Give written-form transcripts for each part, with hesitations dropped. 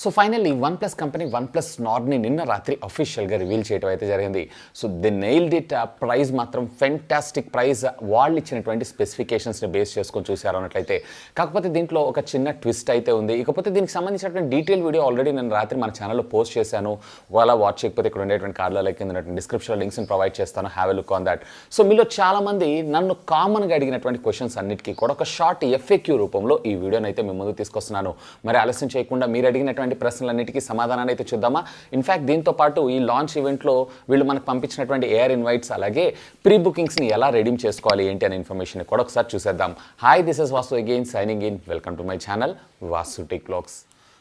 So finally one plus company one plus నార్డ్ని నిన్న రాత్రి అఫీషియల్గా రివీల్ చేయడం అయితే జరిగింది. So they nailed it. Price మాత్రం ఫెంటాస్టిక్ ప్రైస్, వాళ్ళు ఇచ్చినటువంటి స్పెసిఫికేషన్స్ని బేస్ చేసుకొని చూసారు అన్నట్లయితే. కాకపోతే దీంట్లో ఒక చిన్న ట్విస్ట్ అయితే ఉంది. ఇకపోతే దీనికి సంబంధించినటువంటి డీటెయిల్ వీడియో ఆల్రెడీ నేను రాత్రి మన ఛానల్లో పోస్ట్ చేశాను. వాళ్ళ వాచ్ చేయకపోతే ఇక్కడ ఉండేటువంటి కార్డులో కింద డిస్క్రిప్షన్లో లింక్స్ని ప్రొవైడ్ చేస్తాను. Have a look on that. So మీలో చాలామంది నన్ను కామన్గా అడిగినటువంటి క్వశ్చన్స్ అన్నిటికీ కూడా ఒక షార్ట్ ఎఫ్ఏక్యూ రూపంలో ఈ వీడియోని అయితే మీ ముందు తీసుకొస్తున్నాను. మరి ఆలస్యం చేయకుండా మీరు అడిగినటువంటి ప్రశ్నలన్నిటికీ సమాధానాన్ని అయితే చూద్దామా. ఇన్ఫ్యాక్ట్ దీంతో పాటు ఈ లాంచ్ ఈవెంట్లో వీళ్ళు మనకు పంపించినటువంటి ఎయిర్ ఇన్వైట్స్ అలాగే ప్రీ బుకింగ్స్ని ఎలా రెడీమ్ చేసుకోవాలి ఏంటి అనే ఇన్ఫర్మేషన్ కూడా ఒకసారి చూసేద్దాం. Hi, this is Vasu again signing in. Welcome to my channel Vasu tech vlogs.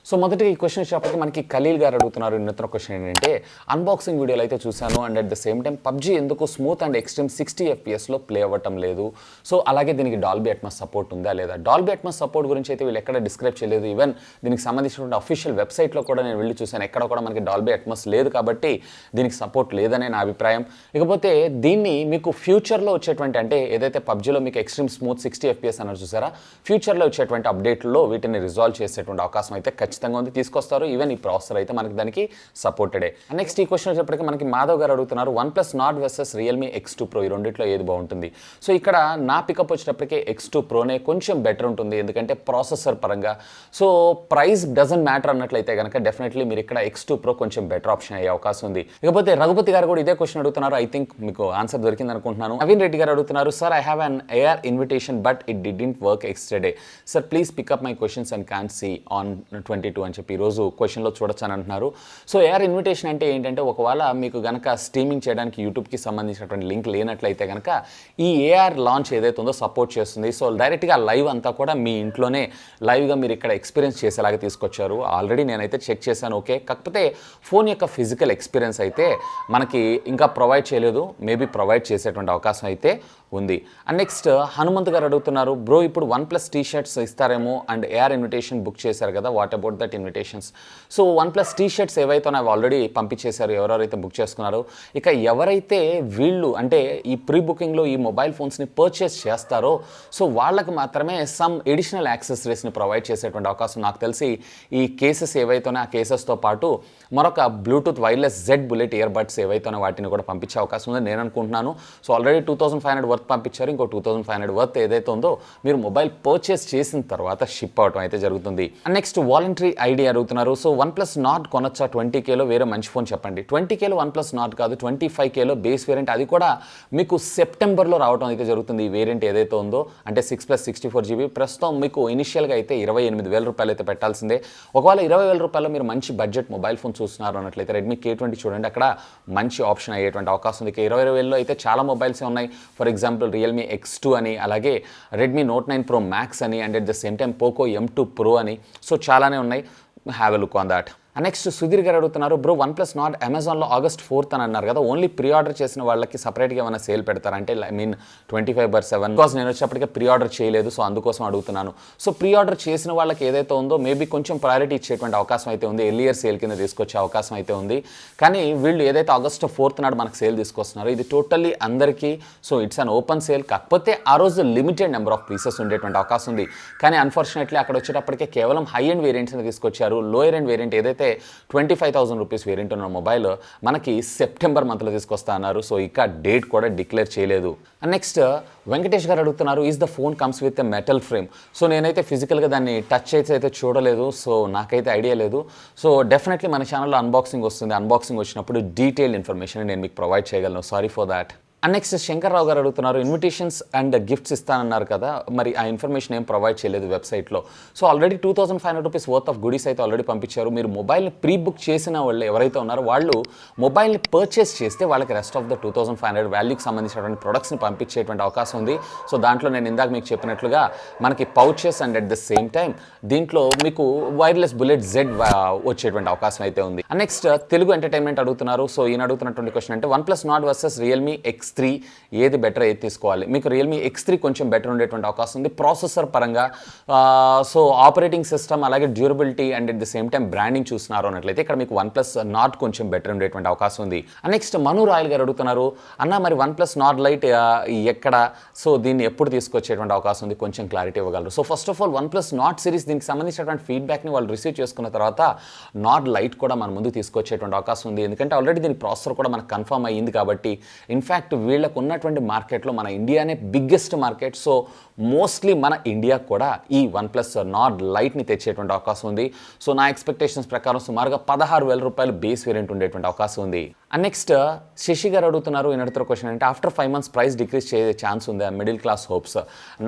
So మొదటి ఈ క్వశ్చన్ వచ్చేప్పటికి మనకి ఖలీల్ గారు అడుగుతున్నారు. నిన్న క్వశ్చన్ ఏంటంటే అన్బాక్సింగ్ వీడియోలు అయితే చూశాను and at the same time PUBG ఎందుకు స్మూత్ అండ్ ఎక్స్ట్రీమ్ 60 FPSలో ప్లే అవ్వటం లేదు. సో అలాగే దీనికి డాల్బీ అట్మాస్ సపోర్ట్ ఉందా లేదా. డాల్బీ అట్మాస్ సపోర్ట్ గురించి అయితే వీళ్ళు ఎక్కడ డిస్క్రైబ్ చేయలేదు. ఈవెన్ దీనికి సంబంధించినటువంటి అఫీషియల్ వెబ్సైట్లో కూడా నేను వెళ్ళి చూశాను, ఎక్కడ కూడా మనకి డాల్బీ అట్మాస్ లేదు కాబట్టి దీనికి సపోర్ట్ లేదనే నా అభిప్రాయం. ఇకపోతే దీన్ని మీకు ఫ్యూచర్లో వచ్చేటువంటి అంటే ఏదైతే పబ్జీలో మీకు ఎక్స్ట్రీమ్ స్మూత్ 60 FPS అన్నారు చూసారా, ఫ్యూచర్లో వచ్చేటువంటి అప్డేట్లో వీటిని రిజాల్వ్ చేసేటువంటి అవకాశం అయితే ఖచ్చితంగా ఉంది, తీసుకొస్తారు. ఈవెన్ ఈ ప్రాసెసర్ అయితే మనకి దానికి సపోర్టెడే. నెక్స్ట్ ఈ క్వశ్చన్ వచ్చేప్పటికి మనకి మాధవ్ గారు అడుగుతున్నారు, one plus Nord versus Realme X2 Pro ఈ రెండిట్లో ఏది బాగుంటుంది. సో ఇక్కడ నా పికప్ వచ్చేటప్పటికే X2 Proనే కొంచెం బెటర్ ఉంటుంది, ఎందుకంటే ప్రాసెసర్ పరంగా. సో ప్రైస్ డజంట్ మ్యాటర్ అన్నట్లయితే కనుక డెఫినెట్లీ మీరు ఇక్కడ X2 Pro కొంచెం బెటర్ ఆప్షన్ అయ్యే అవకాశం ఉంది. ఇకపోతే రఘుపతి గారు కూడా ఇదే క్వశ్చన్ అడుగుతున్నారు. ఐ థింక్ మీకు ఆన్సర్ దొరికింది అనుకుంటున్నాను. నవీన్ రెడ్డి గారు అడుగుతున్నారు, sir I have an air invitation but it didn't work yesterday. Sir please pick up my questions and can see on 22 అని చెప్పి ఈరోజు క్వశ్చన్లో చూడొచ్చు అని అంటున్నారు. సో ఎయిర్ ఇన్విటేషన్ అంటే ఏంటంటే ఒకవేళ మీకు కనుక స్ట్రీమింగ్ చేయడానికి యూట్యూబ్కి సంబంధించినటువంటి లింక్ లేనట్లయితే కనుక ఈ ఏఆర్ లాంచ్ ఏదైతే ఉందో సపోర్ట్ చేస్తుంది. సో డైరెక్ట్గా లైవ్ అంతా కూడా మీ ఇంట్లోనే లైవ్గా మీరు ఇక్కడ ఎక్స్పీరియన్స్ చేసేలాగా తీసుకొచ్చారు. ఆల్రెడీ నేనైతే చెక్ చేశాను, ఓకే. కాకపోతే ఫోన్ యొక్క ఫిజికల్ ఎక్స్పీరియన్స్ అయితే మనకి ఇంకా ప్రొవైడ్ చేయలేదు, మేబీ ప్రొవైడ్ చేసేటువంటి అవకాశం అయితే ఉంది. అండ్ నెక్స్ట్ హనుమంత్ గారు అడుగుతున్నారు, బ్రో ఇప్పుడు వన్ ప్లస్ టీషర్ట్స్ ఇస్తారేమో అండ్ ఏఆర్ ఇన్విటేషన్ బుక్ చేశారు కదా, what about that invitations. So OnePlus T shirts ఏవైతే అవి ఆల్రెడీ పంపించేశారు ఎవరెవరైతే బుక్ చేసుకున్నారో. ఇక ఎవరైతే వీళ్ళు అంటే ఈ ప్రీ బుకింగ్లో ఈ మొబైల్ ఫోన్స్ని పర్చేస్ చేస్తారో సో వాళ్ళకి మాత్రమే సమ్ ఎడిషనల్ యాక్సెసరీస్ని ప్రొవైడ్ చేసేటువంటి అవకాశం. నాకు తెలిసి ఈ కేసెస్ ఏవైతేనే ఆ కేసెస్తో పాటు మరొక Bluetooth wireless Z bullet earbuds ఏవైతేనే వాటిని కూడా పంపించే అవకాశం ఉందని నేను అనుకుంటున్నాను. సో ఆల్రెడీ 2500 వర్త్ పంపించారు, ఇంకో 2500 వర్త్ ఏదైతే ఉందో మీరు మొబైల్ పర్చేస్ చేసిన తర్వాత షిప్ అవటం అయితే జరుగుతుంది. నెక్స్ట్ వాలంటరీ ఐడి అడుగుతున్నారు. సో వన్ ప్లస్ నాట్ కొనొచ్చా 20Kలో, వేరే మంచి ఫోన్ చెప్పండి. 20Kలో వన్ ప్లస్ నాట్ కాదు, 25Kలో బేస్ వేరియంట్, అది కూడా మీకు సెప్టెంబర్లో రావడం అయితే జరుగుతుంది. ఈ వేరియంట్ ఏదైతే ఉందో అంటే 6+64GB ప్రస్తుతం మీకు ఇనిషియల్గా అయితే 28,000 రూపాయలు అయితే పెట్టాల్సిందే. ఒకవేళ 20,000 రూపాయలు మీరు మంచి బడ్జెట్ మొబైల్ ఫోన్ చూస్తున్నారు అన్నట్లయితే రెడ్మీ K20 చూడండి, అక్కడ మంచి ఆప్షన్ అయ్యేటువంటి అవకాశం ఉంది. 20,000లో అయితే చాలా మొబైల్సే ఉన్నాయి. ఫర్ ఎగ్జాంపుల్ రియల్మీ X2 అని, అలాగే రెడ్మీ Note 9 Pro Max అని, and at the same time Poco M2 Pro అని. సో చాలానే ఉన్నాయి, have a look on that. Next Sudheer గారు అడుగుతున్నారు, బ్రో వన్ ప్లస్ నాట్ అమెజాన్లో August 4th అని అన్నారు కదా, ఓన్లీ ప్రీ ఆర్డర్ చేసిన వాళ్ళకి సపరేట్గా ఏమైనా సేల్ పెడతారు అంటే ఐ మీన్ 25/7. బికాస్ నేను వచ్చేప్పటికే ప్రీ ఆర్డర్ చేయలేదు, సో అందుకోసం అడుగుతున్నాను. సో ప్రీ ఆర్డర్ చేసిన వాళ్ళకి ఏదైతే ఉందో మేబీ కొంచెం ప్రయారిటీ ఇచ్చేటువంటి అవకాశం అయితే ఉంది, ఎర్లియర్ సేల్ కింద తీసుకొచ్చే అవకాశం అయితే ఉంది. కానీ వీళ్ళు ఏదైతే August 4th నాడు మనకు సేల్ తీసుకొస్తున్నారో ఇది టోటల్లీ అందరికీ. So it's an open sale, కాకపోతే ఆ రోజు లిమిటెడ్ నెంబర్ ఆఫ్ పీసెస్ ఉండేటువంటి అవకాశం ఉంది. కానీ అన్ఫార్చునేట్లీ అక్కడ వచ్చేటప్పటికే కేవలం హై ఎండ్ వేరియంట్స్ని తీసుకొచ్చారు. లోయర్ ఎండ్ వేరియంట్ ఏదైతే 25,000 రూపీస్ వేరియంట్ ఉన్న మొబైల్ మనకి సెప్టెంబర్ మంత్లో తీసుకొస్తా అన్నారు. సో ఇక డేట్ కూడా డిక్లేర్ చేయలేదు. నెక్స్ట్ వెంకటేష్ గారు అడుగుతున్నారు, is the phone comes with a metal frame. So నేనైతే ఫిజికల్గా దాన్ని టచ్ అయితే చూడలేదు, సో నాకైతే ఐడియా లేదు. సో డెఫినెట్లీ మన ఛానల్లో అన్బాక్సింగ్ వస్తుంది, అన్బాక్సింగ్ వచ్చినప్పుడు డీటెయిల్ ఇన్ఫర్మేషన్ నేను మీకు ప్రొవైడ్ చేయగలను. Sorry for that. And next Shankarrao garu అడుగుతున్నారు, ఇన్విటేషన్స్ అండ్ గిఫ్ట్స్ ఇస్తానన్నారు కదా, మరి ఆ ఇన్ఫర్మేషన్ ఏం ప్రొవైడ్ చేయలేదు వెబ్సైట్లో. So already 2500 rupees worth of goodies అయితే ఆల్రెడీ పంపించారు. మీరు మొబైల్ని ప్రీ బుక్ చేసిన వాళ్ళు ఎవరైతే ఉన్నారో వాళ్ళు మొబైల్ని పర్చేస్ చేస్తే వాళ్ళకి రెస్ట్ ఆఫ్ ద 2500 వాల్యూకి సంబంధించినటువంటి ప్రొడక్ట్స్ని పంపించేటువంటి అవకాశం ఉంది. సో దాంట్లో నేను ఇందాక మీకు చెప్పినట్లుగా మనకి pouches and at the same time దీంట్లో మీకు వైర్లెస్ బుల్లెట్ జెడ్ వచ్చేటువంటి అవకాశం అయితే ఉంది. అండ్ నెక్స్ట్ తెలుగు ఎంటర్టైన్మెంట్ అడుగుతున్నారు. సో ఈయన అడుగుతున్నటువంటి క్వశ్చన్ అంటే one plus not versus Realme X X3 ఏది బెటర్, ఏది తీసుకోవాలి? మీకు రియల్మీ X3 కొంచెం బెటర్ ఉండేటువంటి అవకాశం ఉంది ప్రాసెసర్ పరంగా. సో ఆపరేటింగ్ సిస్టమ్ అలాగే durability and at the same time branding చూస్తున్నారు అన్నట్లయితే ఇక్కడ మీకు వన్ ప్లస్ నాట్ కొంచెం బెటర్ ఉండేటువంటి అవకాశం ఉంది. నెక్స్ట్ మను రాయల్ గారు అడుగుతున్నారు, అన్న మరి వన్ ప్లస్ నాట్ లైట్ ఎక్కడ, సో దీన్ని ఎప్పుడు తీసుకొచ్చేటువంటి అవకాశం ఉంది, కొంచెం క్లారిటీ ఇవ్వగలరు? So first of all one plus not series దీనికి సంబంధించినటువంటి ఫీడ్బ్యాక్ని వాళ్ళు రిసీవ్ చేసుకున్న తర్వాత నాట్ లైట్ కూడా మన ముందు తీసుకొచ్చేటువంటి అవకాశం ఉంది. ఎందుకంటే ఆల్రెడీ దీని ప్రాసెసర్ కూడా మనకు కన్ఫర్మ్ అయ్యింది కాబట్టి. ఇన్ఫ్యాక్ట్ వీళ్ళకు ఉన్నటువంటి మార్కెట్లో మన ఇండియానే బిగ్గెస్ట్ మార్కెట్. సో మోస్ట్లీ మన ఇండియా కూడా ఈ వన్ ప్లస్ నాట్ లైట్ని తెచ్చేటువంటి అవకాశం ఉంది. సో నా ఎక్స్పెక్టేషన్స్ ప్రకారం సుమారుగా 16,000 రూపాయలు బేస్ వేరియంట్ ఉండేటువంటి అవకాశం ఉంది. అండ్ నెక్స్ట్ శశి గారు అడుగుతున్నారు, ఈయన అడుగుతున్న క్వశ్చన్ అంటే ఆఫ్టర్ 5 months ప్రైస్ డిక్రీజ్ చేసే ఛాన్స్ ఉందా, మిడిల్ క్లాస్ హోప్స్?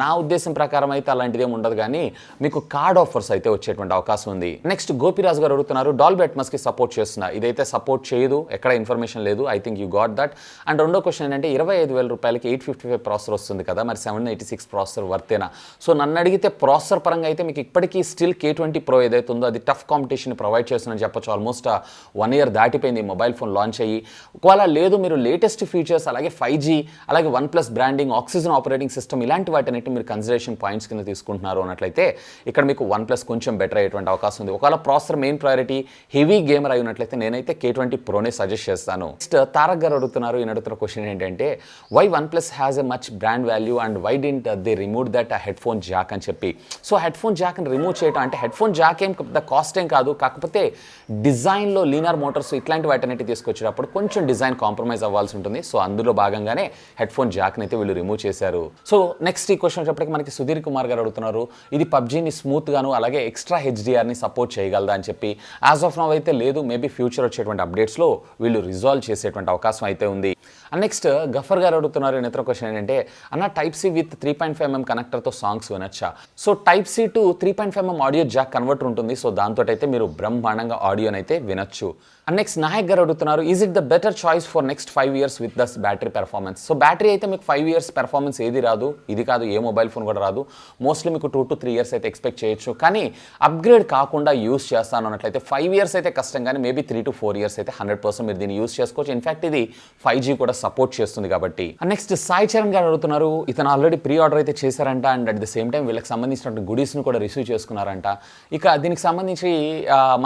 నా ఉద్దేశం ప్రకారం అయితే అలాంటిది ఏమి ఉండదు, కానీ మీకు కార్డ్ ఆఫర్స్ అయితే వచ్చేటువంటి అవకాశం ఉంది. నెక్స్ట్ గోపిరాజు గారు అడుగుతున్నారు, డాల్బీ అట్మాస్కి సపోర్ట్ చేస్తున్నా, ఇదైతే సపోర్ట్ చేయదు, ఎక్కడ ఇన్ఫర్మేషన్ లేదు. I think you got that. And రెండో క్వశ్చన్ ఏంటంటే 25,000 రూపాయలకి 855 ప్రాసెసర్ వస్తుంది కదా, మరి 786 ప్రాసెసర్ వర్తేనా? సో నన్ను అడిగితే ప్రాసెసర్ పరంగా అయితే మీకు ఇప్పటికీ స్టిల్ K20 Pro ఏదైతే ఉందో అది టఫ్ కాంపిటీషన్ ప్రొవైడ్ చేస్తుందని చెప్పొచ్చు. ఆల్మోస్ట్ 1 year దాటిపోయింది మొబైల్ ఫోన్ లాంచ్ అయ్యి. ఒకవేళ లేదు మీరు లేటెస్ట్ ఫీచర్స్ అలాగే 5G అలాగే one plus branding, oxygen operating system ఇలాంటి వాటిని మీరు కన్సిడరేషన్ పాయింట్స్ కింద తీసుకుంటున్నారు అన్నట్లయితే ఇక్కడ మీకు వన్ ప్లస్ కొంచెం బెటర్ అయ్యేటువంటి అవకాశం ఉంది. ఒకవేళ processor main priority, heavy gamer అయి ఉన్నట్లయితే నేనైతే K20 Proనే సజెస్ట్ చేస్తాను. నెక్స్ట్ తారక్ గారు అడుగుతున్నారు, ఈయన అడుగుతున్న క్వశ్చన్ ఏంటంటే why OnePlus has a much brand value and why didn't they remove that headphone jack అని చెప్పి. సో హెడ్ ఫోన్ జాక్ని రిమూవ్ చేయడం అంటే హెడ్ ఫోన్ జాక్ ఏం కాస్ట్ ఏం కాదు, కాకపోతే డిజైన్లో లీనర్ మోటార్స్ ఇట్లాంటి వాటిని తీసుకొచ్చేటప్పుడు కొంచెం డిజైన్ కాంప్రమైజ్ అవ్వాల్సి ఉంటుంది. సో అందులో భాగంగానే హెడ్ ఫోన్ జాక్ని అయితే వీళ్ళు రిమూవ్ చేశారు. సో నెక్స్ట్ ఈ క్వశ్చన్ వచ్చేప్పటికి మనకి సుధీర్ కుమార్ గారు అడుగుతున్నారు, ఇది పబ్జీని స్మూత్గాను అలాగే ఎక్స్ట్రా హెచ్డిఆర్ని సపోర్ట్ చేయగలదా అని చెప్పి. యాజ్ ఆఫ్ నౌ అయితే లేదు, మేబీ ఫ్యూచర్ వచ్చేటువంటి అప్డేట్స్లో వీళ్ళు రిజాల్వ్ చేసేటువంటి అవకాశం అయితే ఉంది. అండ్ నెక్స్ట్ గఫర్ గారు అడుగుతున్నారు, ఇతర క్వశ్చన్ ఏంటంటే అన్న టైప్ సి విత్ 3.5mm కనెక్టర్తో సాంగ్స్ వినొచ్చా? So type C to 3.5mm audio jack converter ఉంటుంది. సో దాంతో అయితే మీరు బ్రహ్మాండంగా ఆడియోని అయితే వినొచ్చు. అండ్ నెక్స్ట్ నాయక్ గారు అడుగుతున్నారు, is it the better choice for next 5 years with this battery performance? So battery అయితే మీకు 5 years పెర్ఫార్మెన్స్ ఏది రాదు, ఇది కాదు, ఏ మొబైల్ ఫోన్ కూడా రాదు. మోస్ట్లీ మీకు 2 to 3 years అయితే ఎక్స్పెక్ట్ చేయొచ్చు. కానీ అప్గ్రేడ్ కాకుండా యూస్ చేస్తాను అన్నట్లయితే 5 years అయితే కష్టం, కానీ మేబీ 3 to 4 years అయితే 100% మీరు దీన్ని యూస్ చేసుకోవచ్చు. ఇన్ఫాక్ట్ ఇది 5G కూడా సపోర్ట్ చేస్తుంది కాబట్టి. అండ్ నెక్స్ట్ సాయి చరణ్ గారు అడుగుతున్నారు, ఇతను ఆల్రెడీ ప్రీ ఆర్డర్ అయితే చేశారంట and at the same time వీళ్ళకి సంబంధించినటువంటి గుడీస్ని కూడా రిసీవ్ చేసుకున్నారంట. ఇక దీనికి సంబంధించి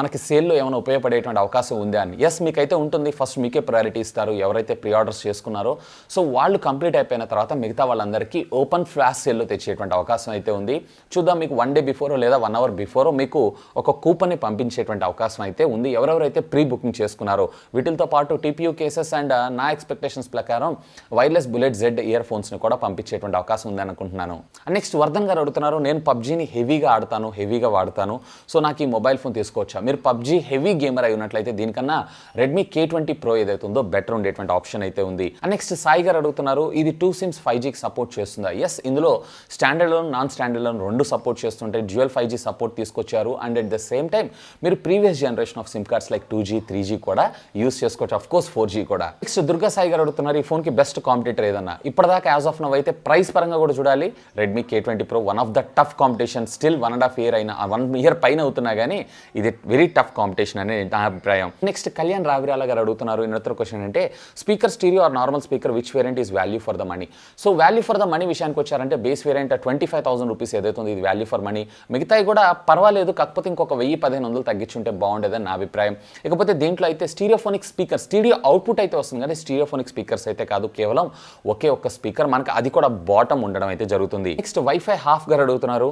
మనకి సేల్లో ఏమైనా ఉపయోగపడేటువంటి అవకాశం ఉందా అని. ఎస్, మీకైతే ఉంటుంది. ఫస్ట్ మీకే ప్రయారిటీ ఇస్తారు ఎవరైతే ప్రీ ఆర్డర్స్ చేసుకున్నారో. సో వాళ్ళు కంప్లీట్ అయిపోయిన తర్వాత మిగతా వాళ్ళందరికీ ఓపెన్ ఫ్లాష్ సేల్లో తెచ్చేటువంటి అవకాశం అయితే ఉంది. చూద్దాం, మీకు 1 day బిఫోరో లేదా 1 hour బిఫోరో మీకు ఒక కూపన్ని పంపించేటువంటి అవకాశం అయితే ఉంది ఎవరెవరైతే ప్రీ బుకింగ్ చేసుకున్నారో. వీటితో పాటు TPU కేసెస్ అండ్ నా ఎక్స్పెక్టేషన్స్ ప్రకారం వైర్లెస్ బుల్లెట్ జెడ్ ఇయర్ ఫోన్స్ని కూడా పంపించేటువంటి అవకాశం ఉందని అనుకుంటున్నాను. అండ్ నెక్స్ట్ వర్ధన్ గారు అడుగుతున్నారు, నేను పబ్జీని హెవీగా ఆడతాను, హెవీగా వాడతాను, సో నాకు ఈ మొబైల్ ఫోన్ తీసుకోవచ్చా? మీరు పబ్జీ హెవీ గేమర్ అయి ఉన్నట్లయితే దీనికన్నా రెడ్మీ K20 Pro ఏదైతే ఉందో బెటర్ ఉండేటువంటి ఆప్షన్ అయితే ఉంది. అండ్ నెక్స్ట్ సాయి గారు అడుగుతున్నారు, ఇది 2 SIMs 5Gకి సపోర్ట్ చేస్తుందా? ఎస్, ఇందులో standalone, non standalone రెండు సపోర్ట్ చేస్తుంటే డ్యూయల్ 5G సపోర్ట్ తీసుకొచ్చారు. And at the same time మీరు previous generation of SIM cards like 2G 3G కూడా యూస్ చేసుకోవచ్చు, అఫ్ కోర్స్ 4G కూడా. నెక్స్ట్ దుర్గా సాయి గారు అడుగుతున్నారు, ఈ ఫోన్కి బెస్ట్ కాంపిటీటర్ ఏదన్నా? ఇప్పటిదాకా యాజ్ ఆఫ్ నౌ అయితే ప్రైస్ పరంగా కూడా చూడాలి, Redmi K20 Pro one of the tough competition. Still 1.5 year అయినా 1 year పైన అవుతున్నా కానీ ఇది వెరీ టఫ్ కాంపిటీషన్ అనే నా అభిప్రాయం. నెక్స్ట్ కళ్యాణ్ రావిరాల గారు అడుగుతున్నారు, ఇన్నొత్ತರ క్వశ్చన్ అంటే speaker stereo or normal speaker which variant is value for the money? So value for the money విషయానికి వచ్చారంటే బేస్ వేరియంట్ 25,000 రూపీస్ ఏదైతే ఉంది ఇది వాల్యూ ఫర్ మనీ. మిగతాయి కూడా పర్వాలేదు, కాకపోతే ఇంకొక 1000-1500 తగ్గించుంటే బాగుండేదని నా అభిప్రాయం. ఇకపోతే దీంట్లో అయితే స్టీరియోఫోనిక్ స్పీకర్, స్టీరియో అవుట్పుట్ అయితే వస్తుంది కానీ స్టీరియోఫోనిక్ స్పీకర్స్ అయితే కాదు, కేవలం ఒకే ఒక్క స్పీకర్ మనకి, అది కూడా బాటమ్ ఉండడం అయితే జరుగుతుంది. నెక్స్ట్ వైఫై హాఫ్ గారు అడుగుతున్నారు,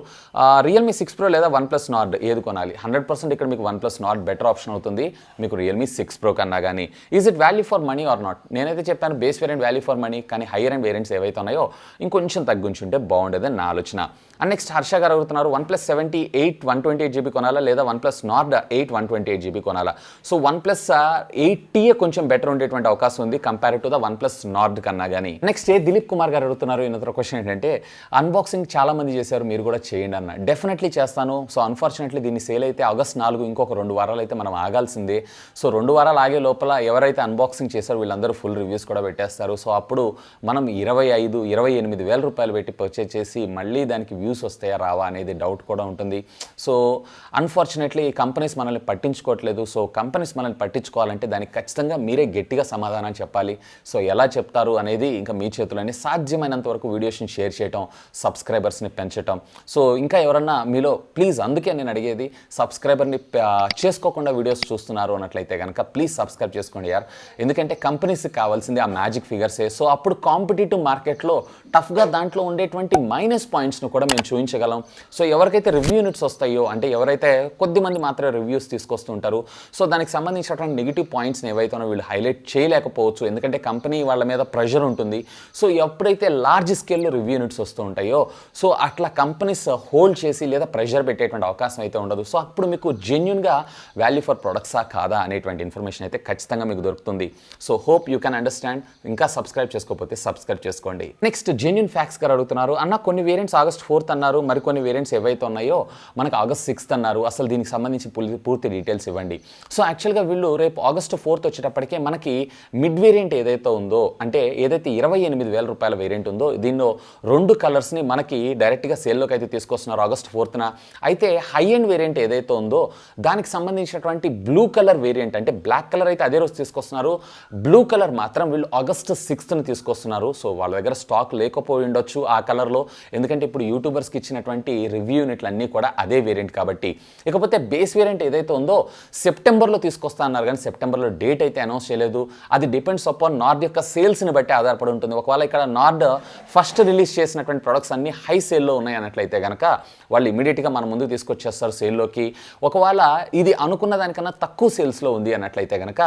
రియల్మీ 6 Pro లేదా OnePlus Nord ఏది కొనాలి? 100% ఇక్కడ మీకు OnePlus Nord బెటర్ ఆప్షన్ అవుతుంది మీకు రియల్మీ 6 Pro కన్నా కానీ. Is it value for money are not? నేనైతే చెప్పాను base variant value for money, కానీ హైయర్ అండ్ వేరియంట్స్ ఏవైతే ఉన్నాయో ఇంకొంచెం తగ్గించుంటే బాగుండేదని నా ఆలోచన. అండ్ నెక్స్ట్ హర్ష గారు అడుగుతున్నారు, OnePlus 70 8 128GB కొనాలా లేదా OnePlus Nord 8 128GB కొనాలా? సో OnePlus 8T కొంచెం బెటర్ ఉండేటువంటి అవకాశం ఉంది compare to the OnePlus Nord కన్నా కానీ. నెక్స్ట్ దిలీప్ కుమార్ గారు అడుగుతున్నారు, ఇన్నొక క్వశ్చన్ ఏంటంటే అన్బాక్సింగ్ చాలా మంది చేశారు, మీరు కూడా చేయండి అన్న. డెఫినెట్లీ చేస్తాను. సో అన్ఫార్చునేట్లీ దీన్ని సేల్ అయితే August 4, ఇంకొక 2 వారాలు అయితే మనం ఆగాల్సిందే. సో 2 వారాలు ఆగే లోపల ఎవరైతే అన్బాక్సింగ్ చేశారో వీళ్ళందరూ ఫుల్ రివ్యూస్ కూడా పెట్టేస్తారు. సో అప్పుడు మనం 25-28 వేల రూపాయలు పెట్టి పర్చేజ్ చేసి మళ్ళీ దానికి వ్యూస్ వ్యూస్ వస్తాయా రావా అనేది డౌట్ కూడా ఉంటుంది. సో అన్ఫార్చునేట్లీ ఈ కంపెనీస్ మనల్ని పట్టించుకోవట్లేదు. సో కంపెనీస్ మనల్ని పట్టించుకోవాలంటే దానికి ఖచ్చితంగా మీరే గట్టిగా సమాధానం చెప్పాలి. సో ఎలా చెప్తారు అనేది ఇంకా మీ చేతుల్లోనే. సాధ్యమైనంత వరకు వీడియోస్ని షేర్ చేయటం, సబ్స్క్రైబర్స్ని పెంచటం. సో ఇంకా ఎవరన్నా మీలో ప్లీజ్, అందుకే నేను అడిగేది, సబ్స్క్రైబర్ని చేసుకోకుండా వీడియోస్ చూస్తున్నారు అన్నట్లయితే కనుక ప్లీజ్ సబ్స్క్రైబ్ చేసుకోండి యార్. ఎందుకంటే కంపెనీస్కి కావాల్సింది ఆ మ్యాజిక్ ఫిగర్సే. సో అప్పుడు కాంపిటేటివ్ మార్కెట్లో టఫ్గా దాంట్లో ఉండేటువంటి మైనస్ పాయింట్స్ను కూడా మేము చూపించగలం. సో ఎవరికైతే రివ్యూ యూనిట్స్ వస్తాయో, అంటే ఎవరైతే కొద్దిమంది మాత్రమే రివ్యూస్ తీసుకొస్తుంటారో, సో దానికి సంబంధించినటువంటి నెగిటివ్ పాయింట్స్ని ఏవైతే వీళ్ళు హైలైట్ చేయలేకపోవచ్చు. ఎందుకంటే కంపెనీ వాళ్ళ మీద ప్రెషర్ ఉంటుంది. సో ఎప్పుడైతే లార్జ్ స్కేల్లో రివ్యూ యూనిట్స్ వస్తూ ఉంటాయో, సో అట్లా కంపెనీస్ హోల్డ్ చేసి లేదా ప్రెషర్ పెట్టేటువంటి అవకాశం అయితే ఉండదు. సో అప్పుడు మీకు జెన్యున్గా వాల్యూ ఫర్ ప్రొడక్ట్సా కాదా అనేటువంటి ఇన్ఫర్మేషన్ అయితే ఖచ్చితంగా మీకు దొరుకుతుంది. So hope you can understand. ఇంకా సబ్స్క్రైబ్ చేసుకోకపోతే సబ్స్క్రైబ్ చేసుకోండి. నెక్స్ట్ జెన్యున్ ఫ్యాక్ట్స్ గారు అడుగుతున్నారు, అన్న కొన్ని వేరియంట్స్ August 4th అన్నారు, మరికొన్ని వేరియంట్స్ ఏవైతే ఉన్నాయో మనకు August 6th అన్నారు. అసలు దీనికి సంబంధించి పూర్తి డీటెయిల్స్ ఇవ్వండి. సో యాక్చువల్గా వీళ్ళు రేపు August 4th వచ్చేటప్పటికే మనకి మిడ్ వేరియంట్ ఏదైతే ఉందో, అంటే ఏదైతే 28,000 రూపాయల వేరియంట్ ఉందో, దీనిలో 2 కలర్స్ని మనకి డైరెక్ట్గా సేల్లోకి అయితే తీసుకొస్తున్నారు August 4th. అయితే హై ఎండ్ వేరియంట్ ఏదైతే ఉందో దానికి సంబంధించినటువంటి బ్లూ కలర్ వేరియంట్, అంటే బ్లాక్ కలర్ అయితే అదే రోజు తీసుకొస్తున్నారు, బ్లూ కలర్ మాత్రం వీళ్ళు August 6th తీసుకొస్తున్నారు. సో వాళ్ళ దగ్గర స్టాక్ లేకపోయి ఉండొచ్చు ఆ కలర్లో, ఎందుకంటే ఇప్పుడు యూట్యూబర్స్కి ఇచ్చినటువంటి రివ్యూ యూనిట్లు అన్నీ కూడా అదే వేరియంట్ కాబట్టి. ఇకపోతే బేస్ వేరియంట్ ఏదైతే ఉందో సెప్టెంబర్లో తీసుకొస్తా అన్నారు, కానీ సెప్టెంబర్లో డేట్ అయితే అనౌన్స్ చేయలేదు. అది డిపెండ్స్ అపాన్ నార్డ్ యొక్క సేల్స్ని బట్టి ఆధారపడి ఉంటుంది. ఒకవేళ ఇక్కడ నార్డ్ ఫస్ట్ రిలీజ్ చేసినటువంటి ప్రొడక్ట్స్ అన్నీ హై సేల్లో ఉన్నాయి అన్నట్లయితే కనుక వాళ్ళు ఇమీడియట్గా మన ముందుకు తీసుకొచ్చేస్తారు సేల్లోకి. ఒకవేళ ఇది అనుకున్న దానికన్నా తక్కువ సేల్స్లో ఉంది అన్నట్లయితే కనుక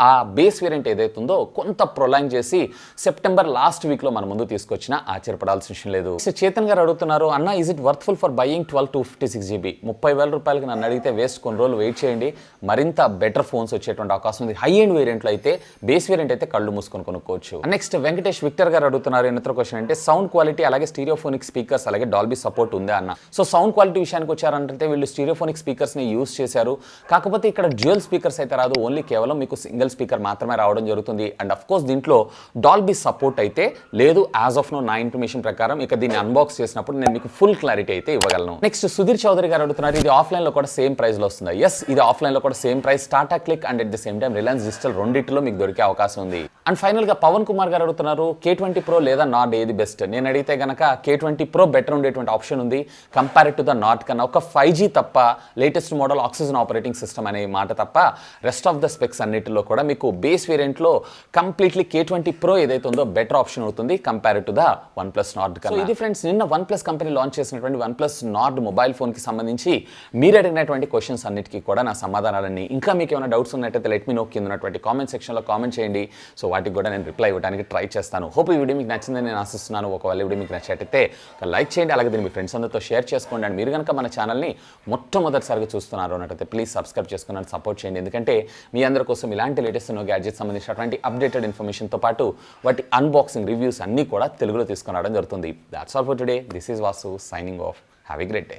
ఆ బేస్ వేరియంట్ ఏదైతే ఉందో కొంత ప్రొలాంగ్ చేసి సెప్టెంబర్ లాస్ట్ వీక్లో మన ముందు తీసుకొచ్చినా ఆశ్చర్యపడాల్సిన విషయం లేదు. చేతన్ గారు అడుగుతున్నారు, అన్న is it worthful for buying 12 to 56 GB? 30,000 రూపాయలకి నన్ను అడిగితే వేస్ట్, కొన్ని రోజులు వెయిట్ చేయండి, మరింత బెటర్ ఫోన్స్ వచ్చేటువంటి అవకాశం ఉంది. హై ఎండ్ వేరియంట్లో అయితే, బేస్ వేరియంట్ అయితే కళ్ళు మూసుకొని కొనుక్కోవచ్చు. నెక్స్ట్ వెంకటేష్ విక్టర్ గారు అడుగుతున్నారు, ఎన్నో క్వశ్చన్ అంటే సౌండ్ క్వాలిటీ అలాగే స్టీరియోఫోనిక్ స్పీకర్స్ అలాగే డాల్బీ సపోర్ట్ ఉందా అన్న. సో సౌండ్ క్వాలిటీ విషయానికి వచ్చారంటే వీళ్ళు స్టీరియోఫోనిక్ స్పీకర్స్ని యూజ్ చేశారు. కాకపోతే ఇక్కడ డ్యూయల్ స్పీకర్స్ అయితే రాదు, ఓన్లీ కేవలం మీకు సింగిల్ స్పీకర్ మాత్రమే రావడం జరుగుతుంది. అండ్ అఫ్ కోర్స్ దీంట్లో డాల్బీ సపోర్ట్ అయితే లేదు యాజ్ ఆఫ్ నో, నా ఇన్ఫర్మేషన్ ప్రకారం. ఇక దీన్ని అన్బాక్స్ చేసినప్పుడు నేను మీకు ఫుల్ క్లారిటీ అయితే ఇవ్వగలను. నెక్స్ట్ సుధీర్ చౌదరి గారు అడుగుతున్నారు, ఇది ఆఫ్లైన్లో కూడా సేమ్ ప్రైస్లో వస్తుందా? ఎస్, ఇది ఆఫ్లైన్లో కూడా same price. Tata click and at the same time Reliance digital రెండింటిలో మీకు దొరికే అవకాశం ఉంది. అండ్ ఫైనల్గా పవన్ కుమార్ గారు అడుగుతున్నారు, K20 Pro లేదా నార్డ్ ఏది బెస్ట్? నేను అడిగితే కనుక K20 Pro బెటర్ ఉండేటువంటి ఆప్షన్ ఉంది కంపేర్ టు ద నార్డ్ కన్నా. ఒక 5G తప్ప, latest model oxygen operating system అనే మాట తప్ప రెస్ట్ ఆఫ్ ద స్పెక్స్ అన్నిటిలో కూడా మీకు బేస్ వేరియంట్లో కంప్లీట్లీ K20 Pro ఏదైతే ఉందో బెటర్ ఆప్షన్ అవుతుంది compare to the OnePlus Nord కన్నా. సో ఇది ఫ్రెండ్స్ నిన్న OnePlus కంపెనీ లాంచ్ చేసినటువంటి OnePlus Nord మొబైల్ ఫోన్కి సంబంధించి మీరు అడిగినటువంటి క్వశ్చన్స్ అన్నిటికీ కూడా నా సమాధానాలన్నీ. ఇంకా మీకు ఏమైనా డౌట్స్ ఉన్నట్టయితే లెట్ మీ నో కింద ఉన్నటువంటి కామెంట్ సెక్షన్లో కామెంట్ చేయండి. సో వాటికి కూడా నేను రిప్లై ఇవ్వడానికి ట్రై చేస్తాను. హోప్ ఈ వీడియో మీకు నచ్చిందని నేను ఆశిస్తున్నాను. ఒకవేళ వీడియో మీకు నచ్చినట్టయితే ఒక లైక్ చేయండి, అలాగే దీన్ని మీ ఫ్రెండ్స్ అందరితో షేర్ చేసుకోండి. అండ్ మీరు కనుక మన ఛానల్ని మొట్టమొదటిసారిగా చూస్తున్నారు అన్నట్టయితే ప్లీజ్ సబ్స్క్రైబ్ చేసుకుని సపోర్ట్ చేయండి. ఎందుకంటే మీ అందరి కోసం ఇలాంటి లేటెస్ట్ గ్యాడ్జెట్స్ సంబంధించినటువంటి అప్డేటెడ్ ఇన్ఫర్మేషన్తో పాటు వాటి అన్బాక్సింగ్ రివ్యూస్ అన్నీ కూడా తెలుగులో తీసుకురావడం జరుగుతుంది. That's all for today. This is Vasu signing off. Have a great day.